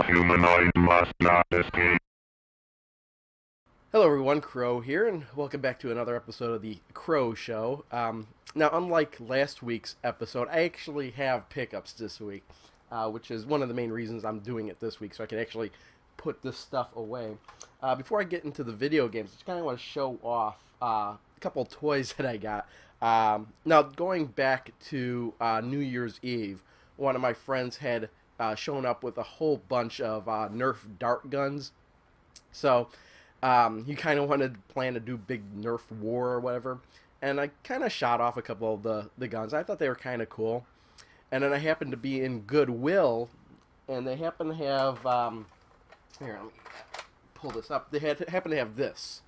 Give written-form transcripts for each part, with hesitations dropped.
humanoid must not escape. Hello everyone, Crow here, and welcome back to another episode of the Crow Show. Now, unlike last week's episode, I actually have pickups this week, which is one of the main reasons I'm doing it this week, so I can actually put this stuff away. Before I get into the video games, I just kind of want to show off a couple toys that I got. Now, going back to New Year's Eve, one of my friends had shown up with a whole bunch of Nerf dart guns. So he kind of wanted to plan to do big Nerf war or whatever, and I kind of shot off a couple of the guns. I thought they were kind of cool, and then I happened to be in Goodwill, and they happen to have here. Let me pull this up. They happened to have this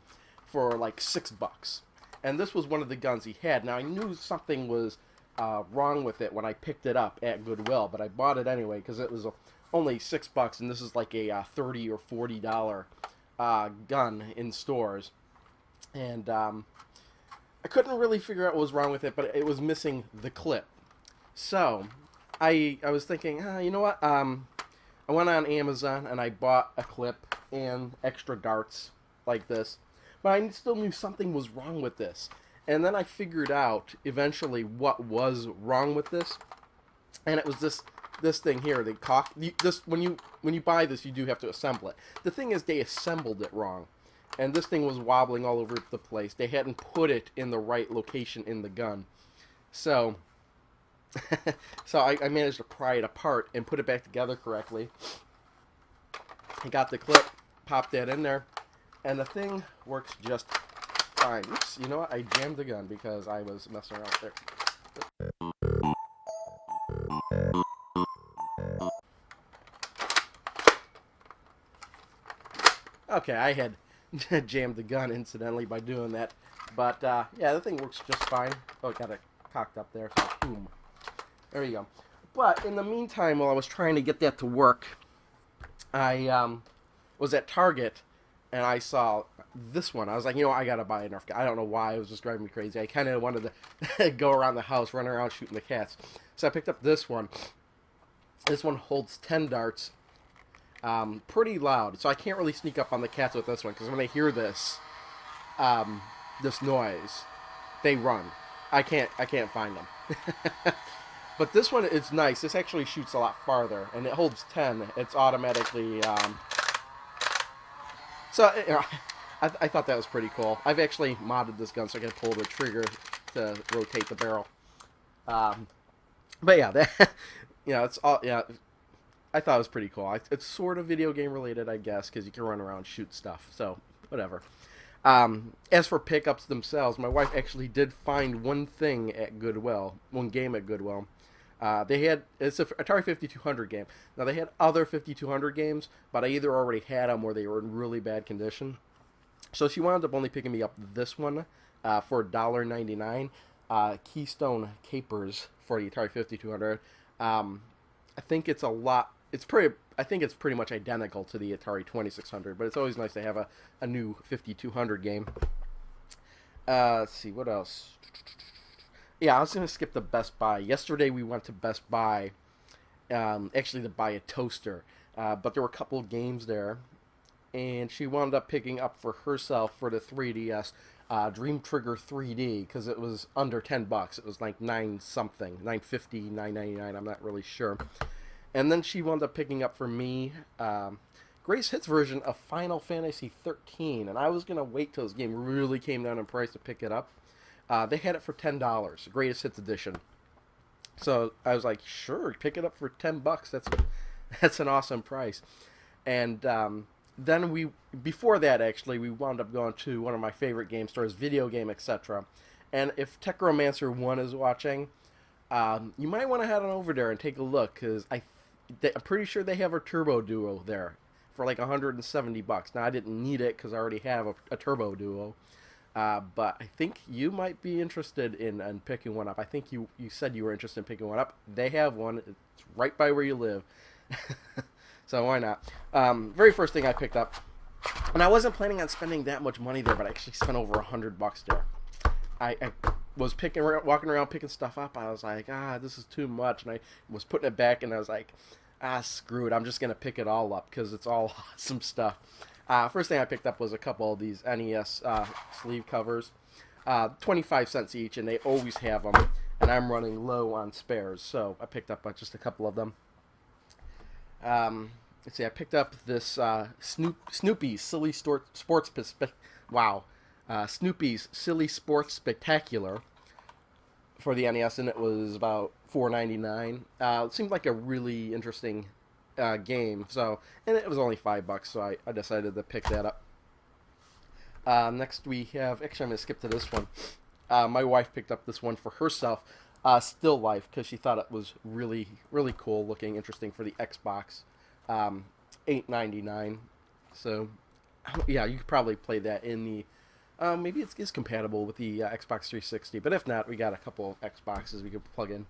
for like $6, and this was one of the guns he had. Now I knew something was wrong with it when I picked it up at Goodwill, but I bought it anyway because it was only $6, and this is like a $30 or $40 gun in stores, and I couldn't really figure out what was wrong with it, but it was missing the clip. So I was thinking, you know what? I went on Amazon and I bought a clip and extra darts like this, but I still knew something was wrong with this. And then I figured out eventually what was wrong with this, and it was this thing here. They when you buy this, you do have to assemble it. The thing is, they assembled it wrong, and this thing was wobbling all over the place. They hadn't put it in the right location in the gun, so I managed to pry it apart and put it back together correctly. I got the clip, popped that in there, and the thing works just fine. Oops, you know what? I jammed the gun because I was messing around there. Okay, I had jammed the gun incidentally by doing that, but yeah, the thing works just fine. Oh, got it cocked up there, so boom. There you go. But in the meantime, while I was trying to get that to work, I was at Target, and I saw this one. I was like, you know, I gotta buy a Nerf gun. I don't know why, it was just driving me crazy. I kind of wanted to go around the house, run around shooting the cats. So I picked up this one. This one holds 10 darts. Pretty loud, so I can't really sneak up on the cats with this one, because when they hear this this noise, they run. I can't find them. But this one is nice. This actually shoots a lot farther, and it holds 10. It's automatically so you know, I thought that was pretty cool. I've actually modded this gun so I can pull the trigger to rotate the barrel. But yeah, that it's all I thought it was pretty cool. It's sort of video game related, I guess, because you can run around and shoot stuff. So, whatever. As for pickups themselves, my wife actually did find one thing at Goodwill, one game at Goodwill. It's an Atari 5200 game. Now, they had other 5200 games, but I either already had them or they were in really bad condition. So she wound up only picking me up this one for $1.99. Keystone Capers for the Atari 5200. I think it's a lot. I think it's pretty much identical to the Atari 2600, but it's always nice to have a new 5200 game. Let's see, what else? Yeah, I was going to skip the Best Buy. Yesterday we went to Best Buy, actually to buy a toaster, but there were a couple of games there, and she wound up picking up for herself for the 3DS Dream Trigger 3D, because it was under $10. It was like $9-something, $9.50, $9.99, I'm not really sure. And then she wound up picking up for me Grace Hits version of Final Fantasy 13, and I was going to wait till this game really came down in price to pick it up. They had it for $10, Greatest Hits edition. So I was like, sure, pick it up for $10. That's an awesome price. And then before that actually, we wound up going to one of my favorite game stores, Video Game, etc. And if Techromancer 1 is watching, you might want to head on over there and take a look, because I'm pretty sure they have a Turbo Duo there for like $170. Now, I didn't need it because I already have a Turbo Duo, but I think you might be interested in picking one up. I think you said you were interested in picking one up. They have one. It's right by where you live, so why not? Very first thing I picked up, and I wasn't planning on spending that much money there, but I actually spent over $100 there. I was walking around picking stuff up. I was like, this is too much, and I was putting it back, and I was like, Screw it. I'm just going to pick it all up because it's all awesome stuff. First thing I picked up was a couple of these NES sleeve covers. 25 cents each, and they always have them. And I'm running low on spares, so I picked up just a couple of them. Let's see, I picked up this Snoopy's Silly Sports wow, Snoopy's Silly Sports Spectacular for the NES, and it was about $4.99. It seemed like a really interesting game, so, and it was only $5, so I decided to pick that up. Next we have, actually I'm going to skip to this one. My wife picked up this one for herself, Still Life, because she thought it was really, really cool looking, interesting for the Xbox. $8.99. So, yeah, you could probably play that in the. Maybe it's compatible with the Xbox 360, but if not, we got a couple of Xboxes we could plug in.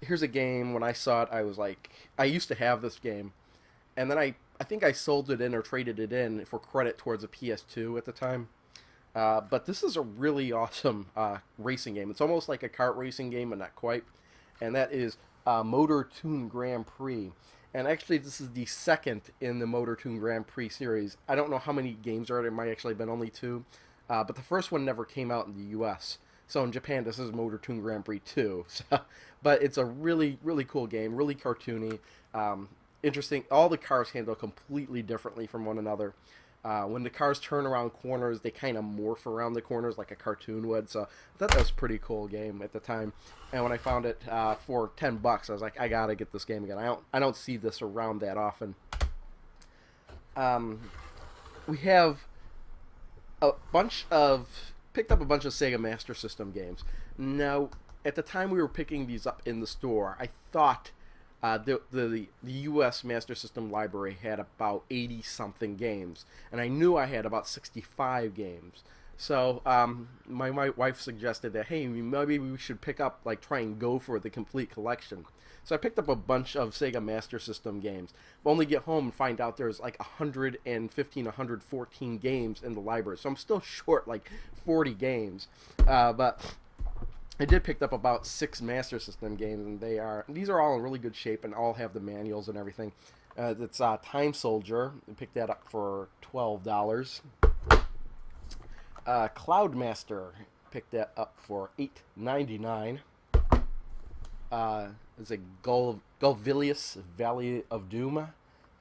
Here's a game. When I saw it, I was like, I used to have this game, and then I think I sold it in or traded it in for credit towards a PS2 at the time. But this is a really awesome racing game. It's almost like a kart racing game, but not quite. And that is Motor Toon Grand Prix. And actually, this is the second in the Motor Toon Grand Prix series. I don't know how many games are. There might actually have been only two. But the first one never came out in the U.S. So in Japan, this is Motor Toon Grand Prix 2. But it's a really, really cool game. Really cartoony. Interesting. All the cars handle completely differently from one another. When the cars turn around corners, they kind of morph around the corners like a cartoon would. So I thought that was a pretty cool game at the time. And when I found it for $10, I was like, I gotta get this game again. I don't see this around that often. We have picked up a bunch of Sega Master System games. Now, at the time we were picking these up in the store, I thought the U.S. Master System library had about 80-something games, and I knew I had about 65 games. So my wife suggested that, hey, maybe we should pick up, try and go for the complete collection. So I picked up a bunch of Sega Master System games. But only get home and find out there's 115, 114 games in the library. So I'm still short 40 games. But I did pick up about 6 Master System games, and these are all in really good shape and all have the manuals and everything. It's Time Soldier. I picked that up for $12. Cloudmaster, picked that up for $8.99. It's a Golvilius Valley of Doom.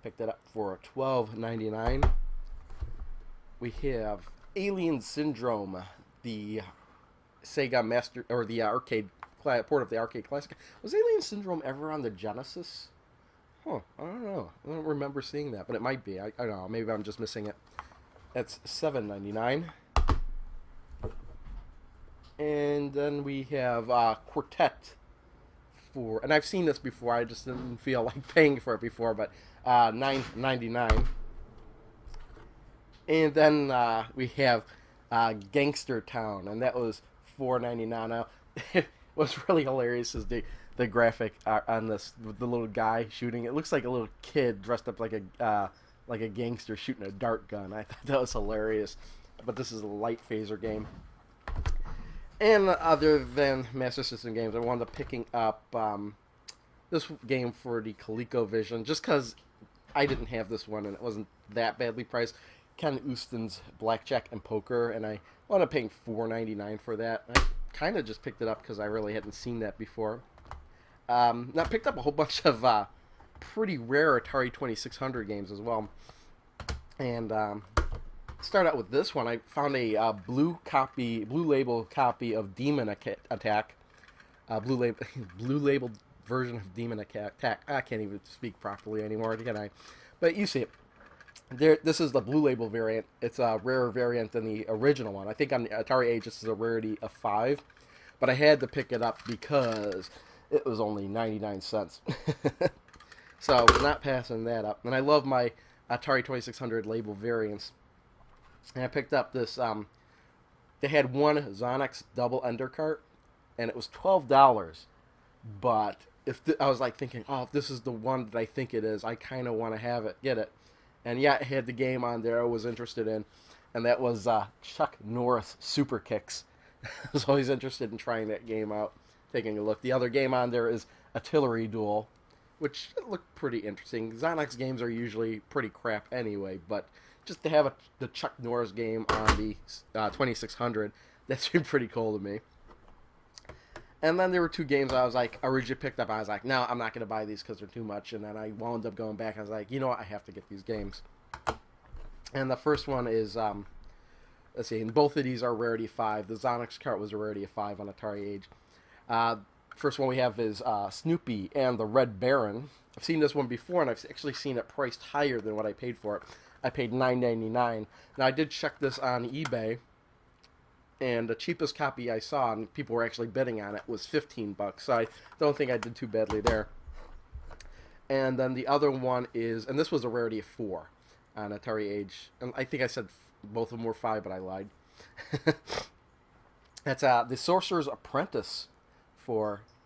Picked that up for $12.99. We have Alien Syndrome, the Sega Master, or the arcade port of the arcade classic. Was Alien Syndrome ever on the Genesis? Huh, I don't know. I don't remember seeing that, but it might be. I don't know. Maybe I'm just missing it. That's $7.99. And then we have Quartet for, and I've seen this before. I just didn't feel like paying for it before, but $9.99. And then we have Gangster Town, and that was $4.99. Now, what's really hilarious is the graphic on this, the little guy shooting. It looks like a little kid dressed up like a gangster shooting a dart gun. I thought that was hilarious. But this is a light phaser game. And other than Master System games, I wound up picking up this game for the ColecoVision, just because I didn't have this one and it wasn't that badly priced. Ken Uston's Blackjack and Poker, and I wound up paying $4.99 for that. I kind of just picked it up because I really hadn't seen that before. Now I picked up a whole bunch of pretty rare Atari 2600 games as well. And start out with this one. I found a blue label copy of Demon Attack. Blue labeled version of Demon Attack. I can't even speak properly anymore, can I? But you see it. This is the blue label variant. It's a rarer variant than the original one. I think on the Atari Age this is a rarity of 5. But I had to pick it up because it was only 99 cents. So not passing that up. And I love my Atari 2600 label variants. And I picked up this, they had one Zonix double undercart, and it was $12. But I was thinking, oh, if this is the one that I think it is, I kind of want to get it. And yeah, it had the game on there I was interested in, and that was Chuck Norris Super Kicks. I was always interested in trying that game out, taking a look. The other game on there is artillery duel, which looked pretty interesting. Xanax games are usually pretty crap anyway, but just to have the Chuck Norris game on the 2600, that seemed pretty cool to me. And then there were two games I was like, I originally picked up. I was like, no, I'm not going to buy these because they're too much. And then I wound up going back. I was like, you know what? I have to get these games. And the first one is, let's see, and both of these are Rarity 5. The Xanax cart was a Rarity of 5 on Atari Age. First one we have is Snoopy and the Red Baron. I've seen this one before, and I've actually seen it priced higher than what I paid for it. I paid $9.99. Now, I did check this on eBay, and the cheapest copy I saw, and people were actually bidding on it, was $15. So I don't think I did too badly there. And then the other one is, and this was a Rarity of 4 on Atari Age. And I think I said both of them were 5, but I lied. That's The Sorcerer's Apprentice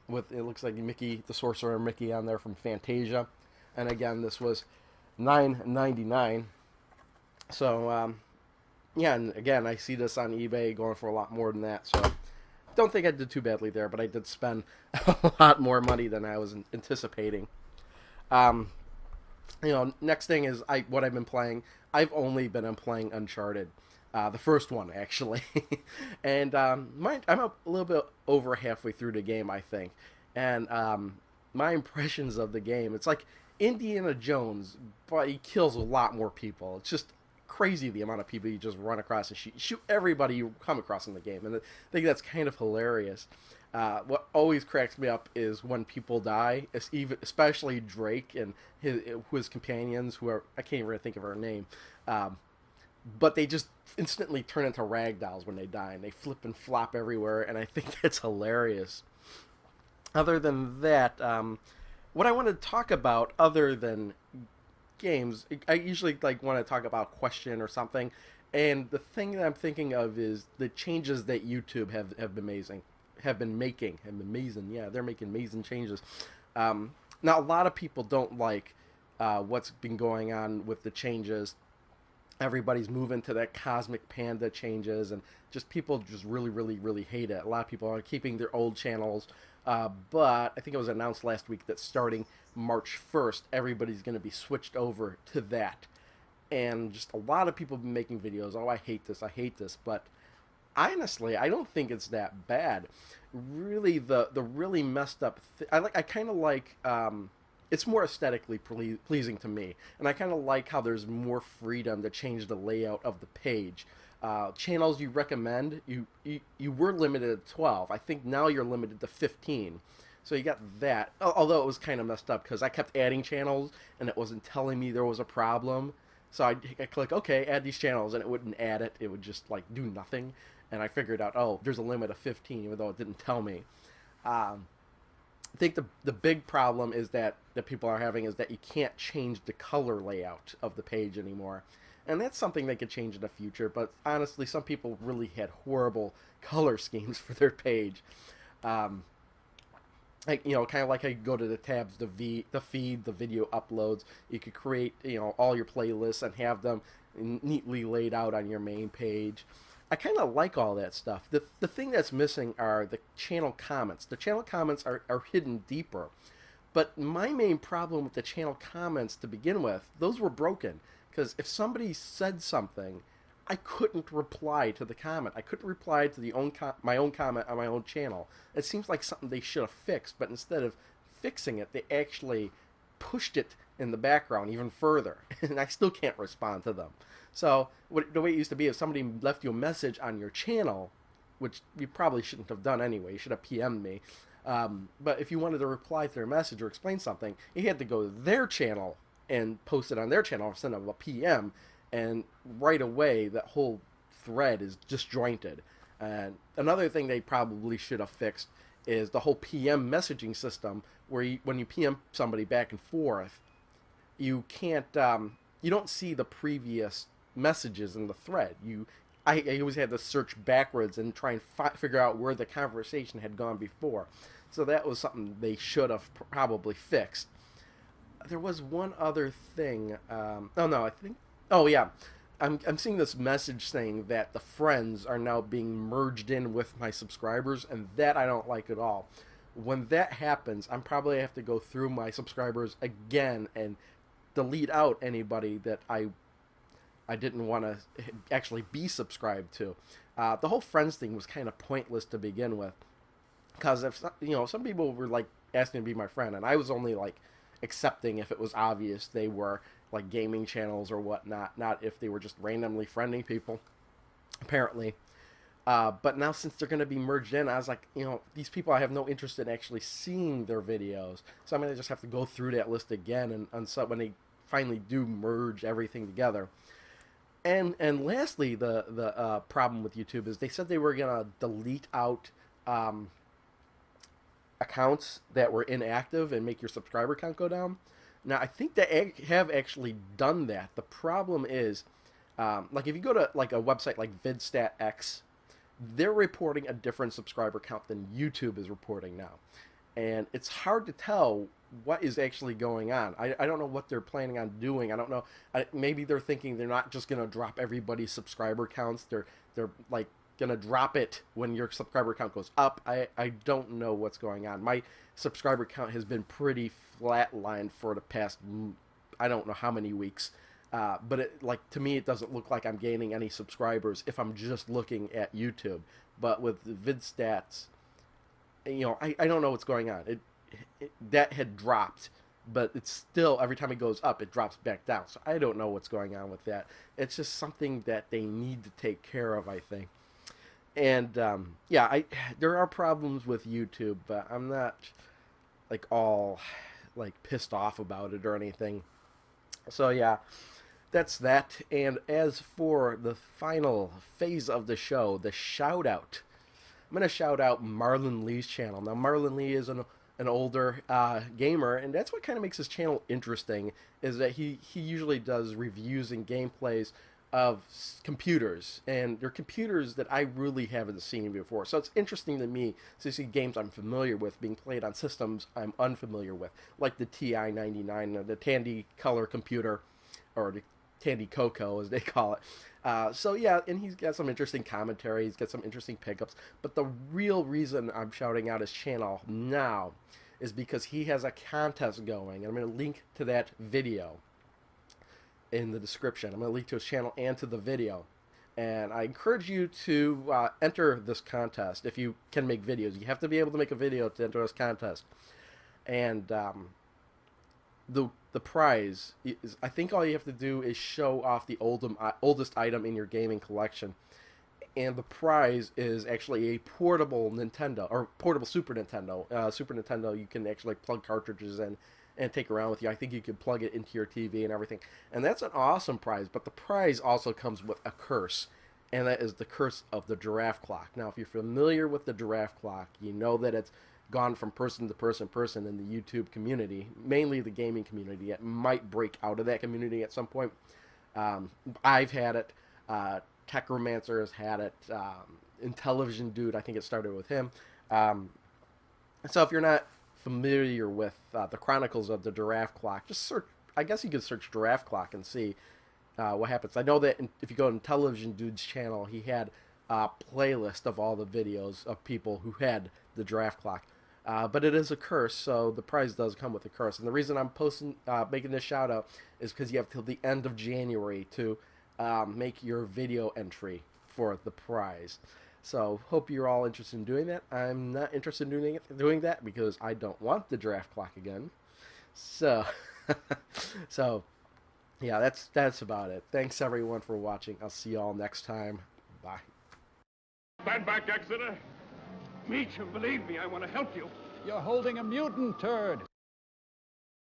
with, it looks like Mickey, the Sorcerer Mickey on there from Fantasia. And again, this was $9.99. So, yeah, and again, I see this on eBay going for a lot more than that, so don't think I did too badly there, but I did spend a lot more money than I was anticipating. Next thing is what I've been playing. I've only been playing Uncharted, the first one, actually. And I'm a little bit over halfway through the game, I think. And my impressions of the game, it's like Indiana Jones, but he kills a lot more people. It's just crazy the amount of people you just run across and shoot everybody you come across in the game, and I think that's kind of hilarious. What always cracks me up is when people die, especially Drake and his companions, who are, I can't even think of her name, but they just instantly turn into ragdolls when they die, and they flip and flop everywhere, and I think that's hilarious. Other than that, what I want to talk about, other than games, I usually want to talk about a question or something, and the thing that I'm thinking of is the changes that YouTube have been making. Yeah, they're making amazing changes. Now, a lot of people don't like what's been going on with the changes. Everybody's moving to that Cosmic Panda changes, and just people just really, really, really hate it. A lot of people are keeping their old channels, but I think it was announced last week that starting March 1st, everybody's going to be switched over to that. And just a lot of people have been making videos, oh, I hate this, but honestly, I don't think it's that bad. Really, the really messed up I kind of like, it's more aesthetically pleasing to me, and I kind of like how there's more freedom to change the layout of the page. Channels you recommend, you were limited to 12. I think now you're limited to 15. So you got that. Although it was kind of messed up because I kept adding channels and it wasn't telling me there was a problem. So I click, okay, add these channels, and it wouldn't add it. It would just do nothing. And I figured out, oh, there's a limit of 15, even though it didn't tell me. I think the big problem is that people are having is that you can't change the color layout of the page anymore. And that's something they could change in the future, but honestly, some people really had horrible color schemes for their page. Kind of like how you go to the tabs, the feed, the video uploads. You could create, all your playlists and have them neatly laid out on your main page. I kind of like all that stuff. The thing that's missing are the channel comments. The channel comments are hidden deeper. But my main problem with the channel comments to begin with, those were broken. Because if somebody said something, I couldn't reply to the comment. I couldn't reply to my own comment on my own channel. It seems like something they should have fixed, but instead of fixing it, they actually pushed it in the background even further, and I still can't respond to them. So the way it used to be, if somebody left you a message on your channel, which you probably shouldn't have done anyway, you should have PM'd me, but if you wanted to reply to their message or explain something, you had to go to their channel and post it on their channel or send them a PM, and right away that whole thread is disjointed. And another thing they probably should have fixed is the whole PM messaging system, where when you PM somebody back and forth, you can't, you don't see the previous messages in the thread. I always had to search backwards and try and figure out where the conversation had gone before. So that was something they should have probably fixed. There was one other thing. Oh yeah, I'm seeing this message saying that the friends are now being merged in with my subscribers, and that I don't like at all. When that happens, I'm probably have to go through my subscribers again and delete out anybody that I didn't want to actually be subscribed to. The whole friends thing was kind of pointless to begin with, because if some people were like asking to be my friend, and I was only like accepting if it was obvious they were like gaming channels or whatnot, not if they were just randomly friending people. Apparently, but now since they're going to be merged in, I was like, these people I have no interest in actually seeing their videos, so I'm going to just have to go through that list again, and so when they finally do merge everything together. And lastly, the problem with YouTube is they said they were gonna delete out um, accounts that were inactive and make your subscriber count go down. Now I think they have actually done that. The problem is, like if you go to like a website like VidStatX, they're reporting a different subscriber count than YouTube is reporting now, and it's hard to tell what is actually going on. I don't know what they're planning on doing. I don't know. Maybe they're thinking they're not just gonna drop everybody's subscriber counts. They're like gonna drop it when your subscriber count goes up. I don't know what's going on. My subscriber count has been pretty flatlined for the past I don't know how many weeks. But like to me, it doesn't look like I'm gaining any subscribers if I'm just looking at YouTube. But with the VidStats, I don't know what's going on. That had dropped, but it's still every time it goes up, it drops back down. So I don't know what's going on with that. It's just something that they need to take care of, I think. And yeah, there are problems with YouTube, but I'm not like all like pissed off about it or anything. So yeah, that's that. And as for the final phase of the show, the shout out, I'm going to shout out Marlon Lee's channel. Now, Marlon Lee is an older gamer, and that's what kind of makes his channel interesting, is that he usually does reviews and gameplays of computers, and they're computers that I really haven't seen before. So it's interesting to me to see games I'm familiar with being played on systems I'm unfamiliar with, like the TI-99, the Tandy Color computer, or the Tandy Coco as they call it. So yeah, and he's got some interesting commentary, he's got some interesting pickups, but the real reason I'm shouting out his channel now is because he has a contest going, and I'm going to link to that video in the description. I'm going to link to his channel and to the video. And I encourage you to enter this contest if you can make videos. You have to be able to make a video to enter this contest. And the prize is, I think all you have to do is show off the oldest item in your gaming collection. And the prize is actually a portable Nintendo, or portable Super Nintendo. Super Nintendo, you can actually plug cartridges in and take around with you. I think you can plug it into your TV and everything. And that's an awesome prize, but the prize also comes with a curse, and that is the curse of the giraffe clock. Now, if you're familiar with the giraffe clock, you know that it's gone from person to person in the YouTube community, mainly the gaming community. It might break out of that community at some point. I've had it. Techromancer has had it. Intellivision Dude, I think it started with him. So if you're not familiar with the chronicles of the giraffe clock, just search. I guess you could search giraffe clock and see what happens. I know that if you go to Intellivision Dude's channel, he had a playlist of all the videos of people who had the giraffe clock. But it is a curse, so the prize does come with a curse. And the reason I'm making this shout out is because you have till the end of January to make your video entry for the prize. So hope you're all interested in doing that. I'm not interested in doing that because I don't want the giraffe clock again. So so yeah, that's about it. Thanks everyone for watching. I'll see you all next time. Bye. Stand back, Exeter. Meacham, believe me, I want to help you. You're holding a mutant turd.